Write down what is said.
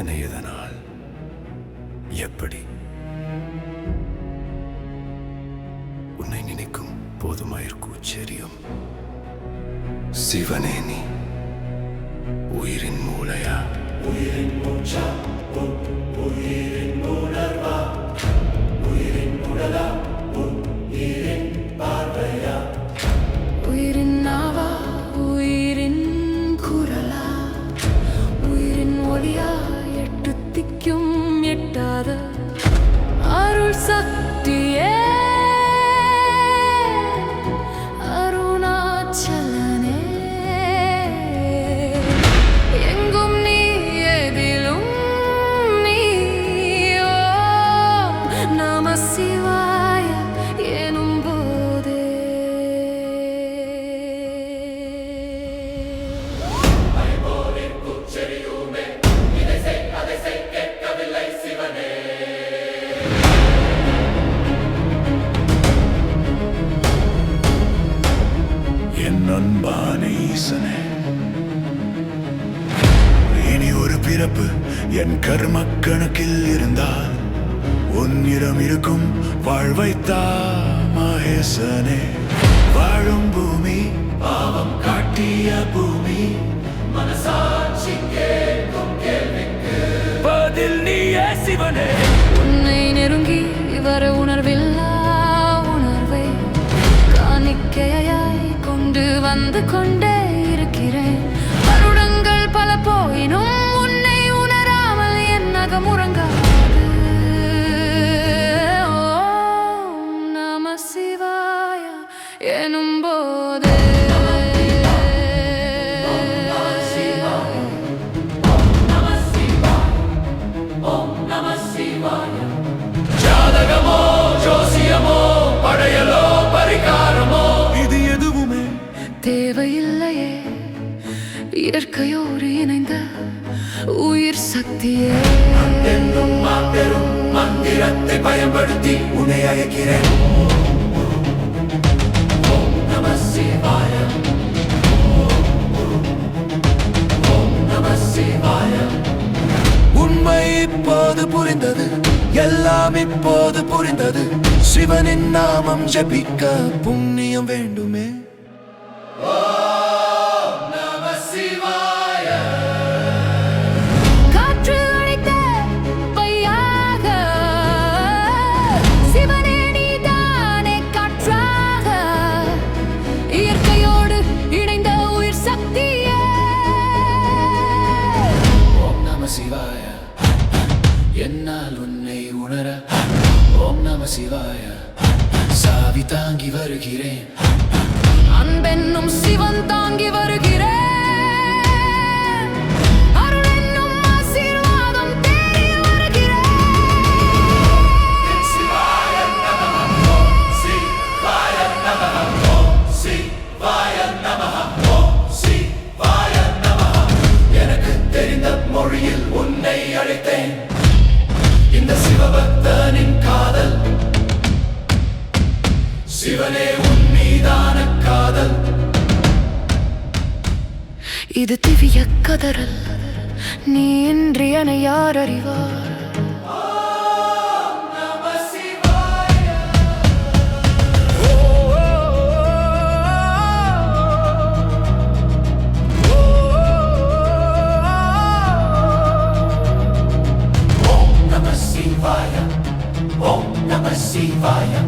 எதனால் எப்படி உன்னை நினைக்கும் போதுமாயிருக்கூச்சரியம். சிவனே நீ உயிரின் மூளையா, உயிரின் மூச்சா, உயிரின் உணர்வா, உயிரின் உடலா, உயிரின் பார்வையா, உயிரின் நாவா, உயிரின் குரலா, உயிரின் ஒளியா, எட்டு திக்கும் எட்டாத அருள் சக்தியே, அருணாச்சலனே, எங்கும் நீ எதிலும் நீ. ஓம் நம சிவாய எனும் போதே என் அன்பான ஈசனே, இனி ஒரு பிறப்பு என் கர்ம கணக்கில் இருந்தால் உன்னிடம் இருக்கும் வாழ்வைத்தா மகேசனே. வாழும் பூமி பாவம் காட்டிய பூமி, மனசாட்சி கேட்கும் கேள்விக்கு பதில் நீயே சிவனே. உன்னை நெருங்கி வர உணர்வில்லா உணர்வை காணிக்கையாய் கொண்டு வந்து கொண்டே இருக்கிறேன். வருடங்கள் பல போயினும் உன்னை உணராமல் என் நகம் உறங்காது. ஓம் நம சிவாய எனும் போதே ஜாதகமோ ஜோசியமோ படையலோ பரிகாரமோ இது எதுவுமே தேவையில்லையே. இயற்கையோடு இணைந்த உயிர் சக்தியே, என்னும் மாபெரும் மந்திரத்தை பயன்படுத்தி உன்னை அழைக்கிறேன். ஓம் நம சிவாய, ஓம் நம சிவாய. உண்மை இப்போது புரிந்தது, எல்லாம் இப்போது புரிந்தது. சிவனின் நாமம் ஜபிக்க புண்ணியம் வேண்டுமே. காற்று அடித்த பையாக சிவனே நீதானே காற்றாக, இயற்கையோடு இணைந்த உயிர் சக்தியே. ஓம் நம சிவாய, என்னால் உன்னை உணர. ஓம் நம சிவாய, சாவி தாங்கி வருகிறேன். அன்பென்னும் சிவன் தாங்கி வருகிறேன். அருள் என்னும் ஆசீர்வாதம் தேடி வருகிறேன். சிவாய நமஹ, ஓம் சிவாய நமஹ, ஓம் சிவாய நமஹ, ஓம் சிவாய நமஹ. எனக்கு தெரிந்த மொழியில் உன்னை அழைத்தேன். இந்த சிவபக்தனின் காதல், சிவனே உன் மீதான காதல். இது திவ்ய கதறல், நீ இன்றி என யார் அறிவார். Om Namah Shivaya, Om Namah Shivaya,